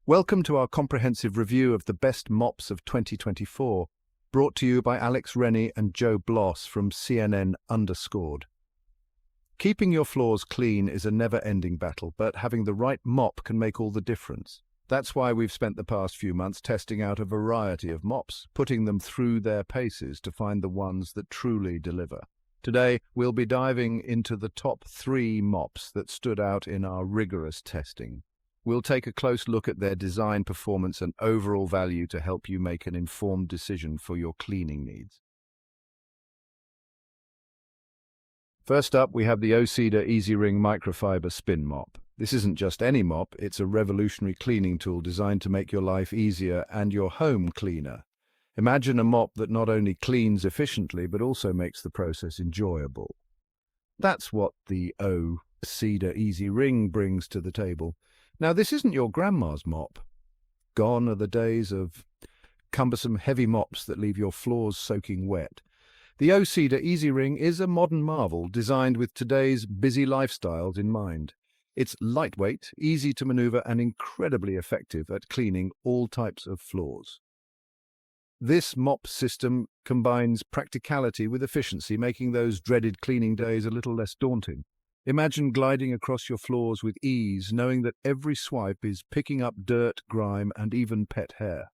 Welcome to our comprehensive review of the best mops of 2024, brought to you by Alex Rennie and Joe Bloss from CNN_. Keeping your floors clean is a never-ending battle, but having the right mop can make all the difference. That's why we've spent the past few months testing out a variety of mops, putting them through their paces to find the ones that truly deliver. Today, we'll be diving into the top 3 mops that stood out in our rigorous testing. We'll take a close look at their design, performance, and overall value to help you make an informed decision for your cleaning needs. First up, we have the O-Cedar EasyWring Microfiber Spin Mop. This isn't just any mop, it's a revolutionary cleaning tool designed to make your life easier and your home cleaner. Imagine a mop that not only cleans efficiently, but also makes the process enjoyable. That's what the O-Cedar EasyWring brings to the table. Now, this isn't your grandma's mop. Gone are the days of cumbersome heavy mops that leave your floors soaking wet. The O-Cedar EasyWring is a modern marvel designed with today's busy lifestyles in mind. It's lightweight, easy to maneuver, and incredibly effective at cleaning all types of floors. This mop system combines practicality with efficiency, making those dreaded cleaning days a little less daunting. Imagine gliding across your floors with ease, knowing that every swipe is picking up dirt, grime, and even pet hair.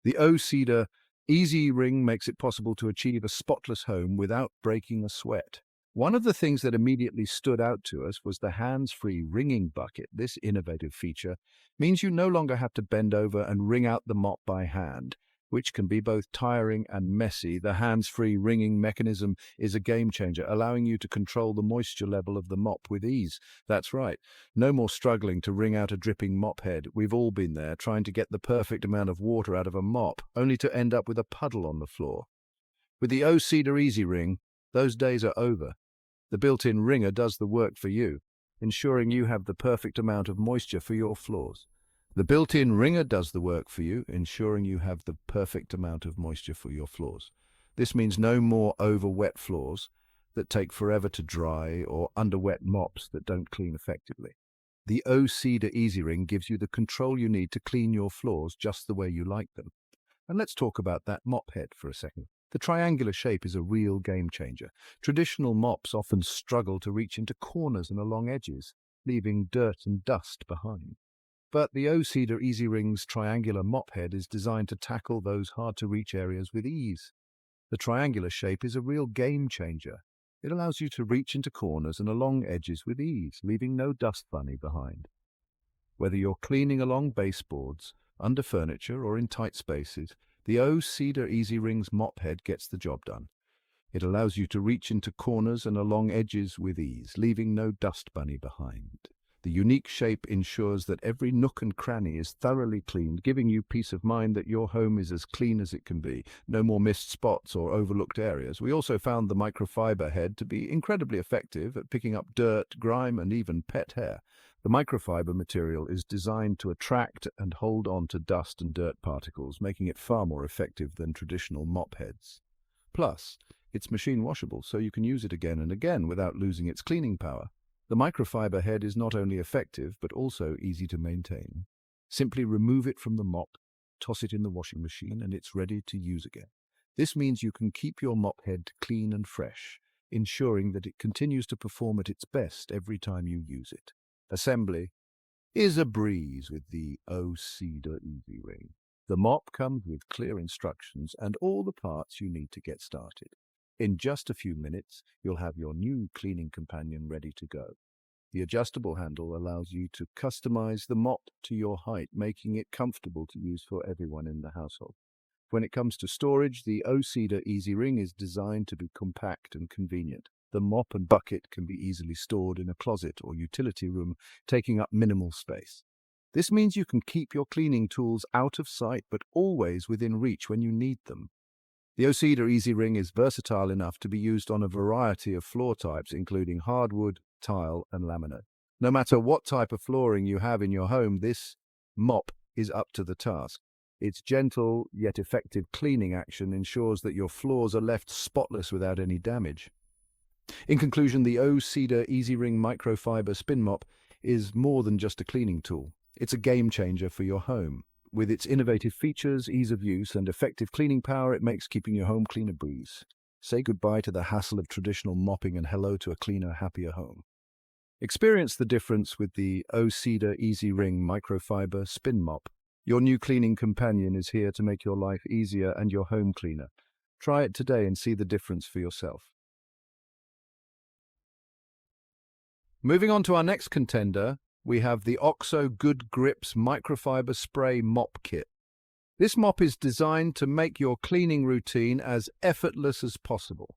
The O-Cedar EasyWring makes it possible to achieve a spotless home without breaking a sweat. One of the things that immediately stood out to us was the hands-free wringing bucket. This innovative feature means you no longer have to bend over and wring out the mop by hand, which can be both tiring and messy. The hands-free wringing mechanism is a game-changer, allowing you to control the moisture level of the mop with ease. That's right, no more struggling to wring out a dripping mop head. We've all been there, trying to get the perfect amount of water out of a mop, only to end up with a puddle on the floor. With the O-Cedar EasyWring, those days are over. The built-in wringer does the work for you, ensuring you have the perfect amount of moisture for your floors. The built-in wringer does the work for you, ensuring you have the perfect amount of moisture for your floors. This means no more over-wet floors that take forever to dry or under-wet mops that don't clean effectively. The O-Cedar EasyWring gives you the control you need to clean your floors just the way you like them. And let's talk about that mop head for a second. The triangular shape is a real game-changer. Traditional mops often struggle to reach into corners and along edges, leaving dirt and dust behind. But the O-Cedar EasyWring's triangular mop head is designed to tackle those hard-to-reach areas with ease. The triangular shape is a real game-changer. It allows you to reach into corners and along edges with ease, leaving no dust bunny behind. Whether you're cleaning along baseboards, under furniture, or in tight spaces, the O-Cedar EasyWring's mop head gets the job done. It allows you to reach into corners and along edges with ease, leaving no dust bunny behind. The unique shape ensures that every nook and cranny is thoroughly cleaned, giving you peace of mind that your home is as clean as it can be. No more missed spots or overlooked areas. We also found the microfiber head to be incredibly effective at picking up dirt, grime, and even pet hair. The microfiber material is designed to attract and hold on to dust and dirt particles, making it far more effective than traditional mop heads. Plus, it's machine washable, so you can use it again and again without losing its cleaning power. The microfiber head is not only effective, but also easy to maintain. Simply remove it from the mop, toss it in the washing machine, and it's ready to use again. This means you can keep your mop head clean and fresh, ensuring that it continues to perform at its best every time you use it. Assembly is a breeze with the O-Cedar EasyWring. The mop comes with clear instructions and all the parts you need to get started. In just a few minutes, you'll have your new cleaning companion ready to go. The adjustable handle allows you to customize the mop to your height, making it comfortable to use for everyone in the household. When it comes to storage, the O-Cedar EasyWring is designed to be compact and convenient. The mop and bucket can be easily stored in a closet or utility room, taking up minimal space. This means you can keep your cleaning tools out of sight, but always within reach when you need them. The O-Cedar EasyWring is versatile enough to be used on a variety of floor types, including hardwood, tile, and laminate. No matter what type of flooring you have in your home, this mop is up to the task. Its gentle yet effective cleaning action ensures that your floors are left spotless without any damage. In conclusion, the O-Cedar EasyWring Microfiber Spin Mop is more than just a cleaning tool. It's a game changer for your home. With its innovative features, ease of use, and effective cleaning power, it makes keeping your home clean a breeze. Say goodbye to the hassle of traditional mopping and hello to a cleaner, happier home. Experience the difference with the O-Cedar EasyWring Microfiber Spin Mop. Your new cleaning companion is here to make your life easier and your home cleaner. Try it today and see the difference for yourself. Moving on to our next contender, we have the OXO Good Grips Microfiber Spray Mop Kit. This mop is designed to make your cleaning routine as effortless as possible.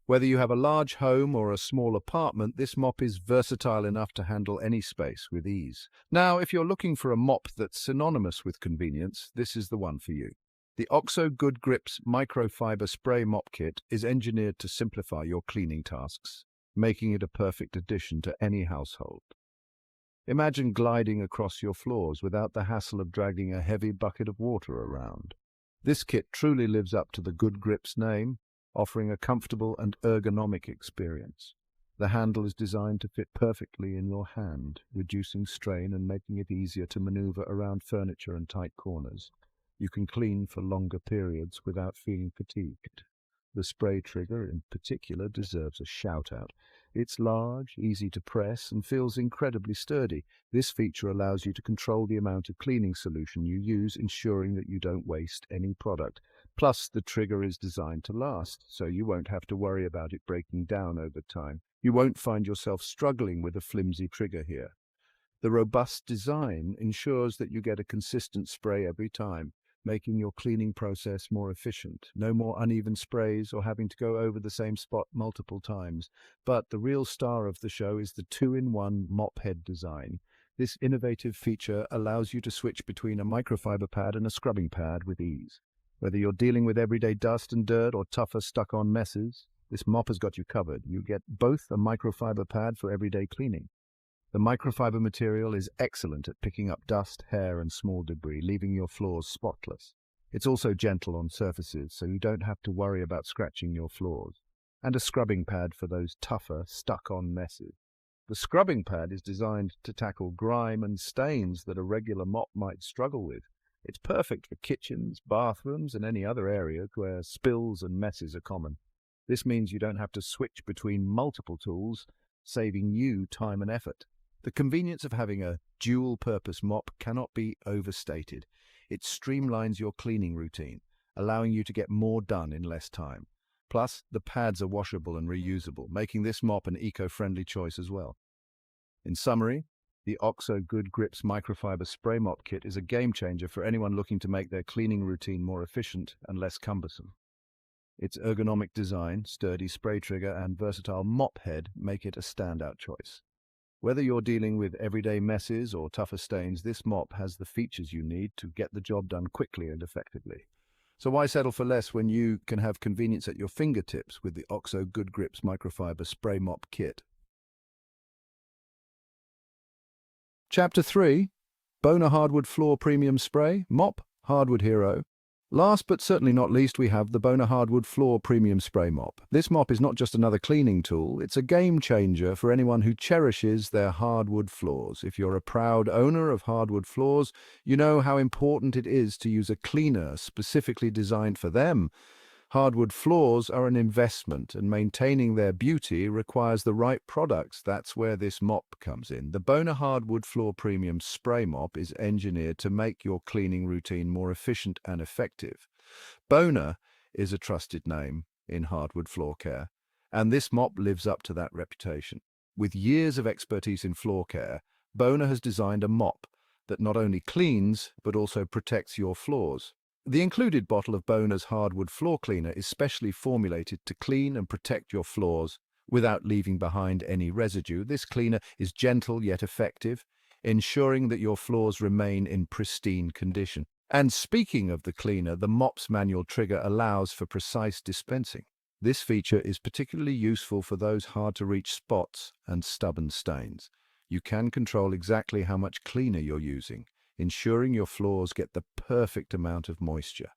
Whether you have a large home or a small apartment, this mop is versatile enough to handle any space with ease. Now, if you're looking for a mop that's synonymous with convenience, this is the one for you. The OXO Good Grips Microfiber Spray Mop Kit is engineered to simplify your cleaning tasks, making it a perfect addition to any household. Imagine gliding across your floors without the hassle of dragging a heavy bucket of water around. This kit truly lives up to the Good Grips name, offering a comfortable and ergonomic experience. The handle is designed to fit perfectly in your hand, reducing strain and making it easier to maneuver around furniture and tight corners. You can clean for longer periods without feeling fatigued. The spray trigger, in particular, deserves a shout-out. It's large, easy to press, and feels incredibly sturdy. This feature allows you to control the amount of cleaning solution you use, ensuring that you don't waste any product. Plus, the trigger is designed to last, so you won't have to worry about it breaking down over time. You won't find yourself struggling with a flimsy trigger here. The robust design ensures that you get a consistent spray every time, making your cleaning process more efficient. No more uneven sprays or having to go over the same spot multiple times. But the real star of the show is the two-in-one mop head design. This innovative feature allows you to switch between a microfiber pad and a scrubbing pad with ease. Whether you're dealing with everyday dust and dirt or tougher stuck-on messes, this mop has got you covered. You get both a microfiber pad for everyday cleaning. The microfiber material is excellent at picking up dust, hair, and small debris, leaving your floors spotless. It's also gentle on surfaces, so you don't have to worry about scratching your floors. And a scrubbing pad for those tougher, stuck-on messes. The scrubbing pad is designed to tackle grime and stains that a regular mop might struggle with. It's perfect for kitchens, bathrooms, and any other areas where spills and messes are common. This means you don't have to switch between multiple tools, saving you time and effort. The convenience of having a dual-purpose mop cannot be overstated. It streamlines your cleaning routine, allowing you to get more done in less time. Plus, the pads are washable and reusable, making this mop an eco-friendly choice as well. In summary, the OXO Good Grips Microfiber Spray Mop Kit is a game-changer for anyone looking to make their cleaning routine more efficient and less cumbersome. Its ergonomic design, sturdy spray trigger, and versatile mop head make it a standout choice. Whether you're dealing with everyday messes or tougher stains, this mop has the features you need to get the job done quickly and effectively. So why settle for less when you can have convenience at your fingertips with the OXO Good Grips Microfiber Spray Mop Kit? Chapter 3. Bona Hardwood Floor Premium Spray Mop Hardwood Hero. Last but certainly not least, we have the Bona Hardwood Floor Premium Spray Mop. This mop is not just another cleaning tool, it's a game changer for anyone who cherishes their hardwood floors. If you're a proud owner of hardwood floors, you know how important it is to use a cleaner specifically designed for them. Hardwood floors are an investment, and maintaining their beauty requires the right products. That's where this mop comes in. The Bona Hardwood Floor Premium Spray Mop is engineered to make your cleaning routine more efficient and effective. Bona is a trusted name in hardwood floor care, and this mop lives up to that reputation. With years of expertise in floor care, Bona has designed a mop that not only cleans, but also protects your floors. The included bottle of Bona's hardwood floor cleaner is specially formulated to clean and protect your floors without leaving behind any residue. This cleaner is gentle yet effective, ensuring that your floors remain in pristine condition. And speaking of the cleaner, the Mops manual trigger allows for precise dispensing. This feature is particularly useful for those hard-to-reach spots and stubborn stains. You can control exactly how much cleaner you're using, ensuring your floors get the perfect amount of moisture.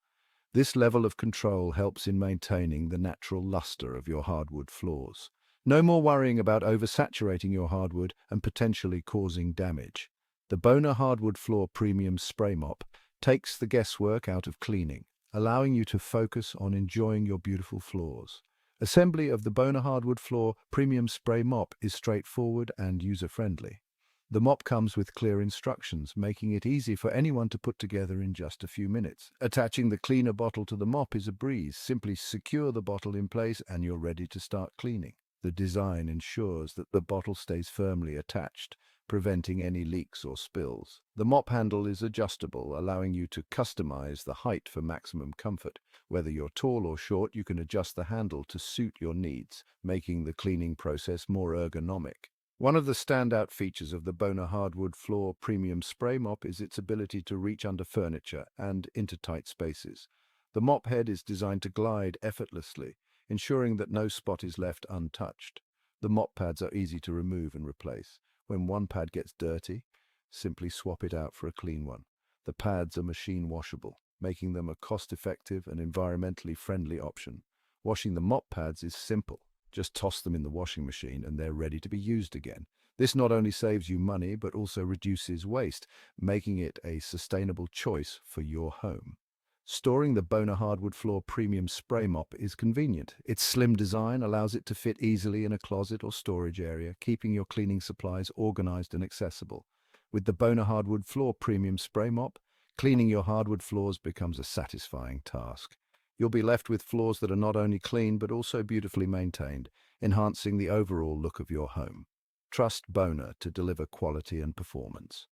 This level of control helps in maintaining the natural luster of your hardwood floors. No more worrying about oversaturating your hardwood and potentially causing damage. The Bona Hardwood Floor Premium Spray Mop takes the guesswork out of cleaning, allowing you to focus on enjoying your beautiful floors. Assembly of the Bona Hardwood Floor Premium Spray Mop is straightforward and user-friendly. The mop comes with clear instructions, making it easy for anyone to put together in just a few minutes. Attaching the cleaner bottle to the mop is a breeze. Simply secure the bottle in place and you're ready to start cleaning. The design ensures that the bottle stays firmly attached, preventing any leaks or spills. The mop handle is adjustable, allowing you to customize the height for maximum comfort. Whether you're tall or short, you can adjust the handle to suit your needs, making the cleaning process more ergonomic. One of the standout features of the Bona Hardwood Floor Premium Spray Mop is its ability to reach under furniture and into tight spaces. The mop head is designed to glide effortlessly, ensuring that no spot is left untouched. The mop pads are easy to remove and replace. When one pad gets dirty, simply swap it out for a clean one. The pads are machine washable, making them a cost-effective and environmentally friendly option. Washing the mop pads is simple. Just toss them in the washing machine and they're ready to be used again. This not only saves you money, but also reduces waste, making it a sustainable choice for your home. Storing the Bona Hardwood Floor Premium Spray Mop is convenient. Its slim design allows it to fit easily in a closet or storage area, keeping your cleaning supplies organized and accessible. With the Bona Hardwood Floor Premium Spray Mop, cleaning your hardwood floors becomes a satisfying task. You'll be left with floors that are not only clean but also beautifully maintained, enhancing the overall look of your home. Trust Bona to deliver quality and performance.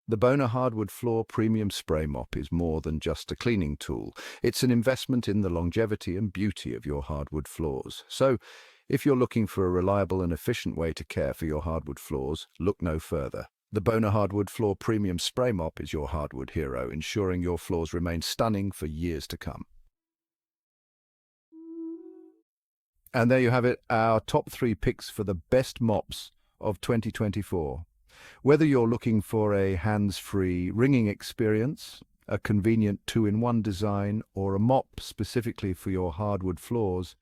The Bona Hardwood Floor Premium Spray Mop is more than just a cleaning tool. It's an investment in the longevity and beauty of your hardwood floors. So, if you're looking for a reliable and efficient way to care for your hardwood floors, look no further. The Bona Hardwood Floor Premium Spray Mop is your hardwood hero, ensuring your floors remain stunning for years to come. And there you have it, our top 3 picks for the best mops of 2024. Whether you're looking for a hands-free wringing experience, a convenient 2-in-1 design, or a mop specifically for your hardwood floors,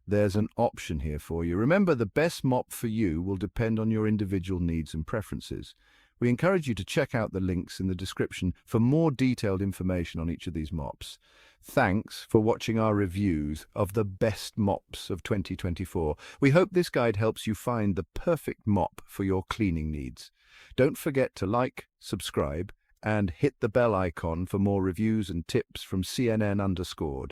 there's an option here for you. Remember, the best mop for you will depend on your individual needs and preferences. We encourage you to check out the links in the description for more detailed information on each of these mops. Thanks for watching our reviews of the best mops of 2024. We hope this guide helps you find the perfect mop for your cleaning needs. Don't forget to like, subscribe, and hit the bell icon for more reviews and tips from CNN_.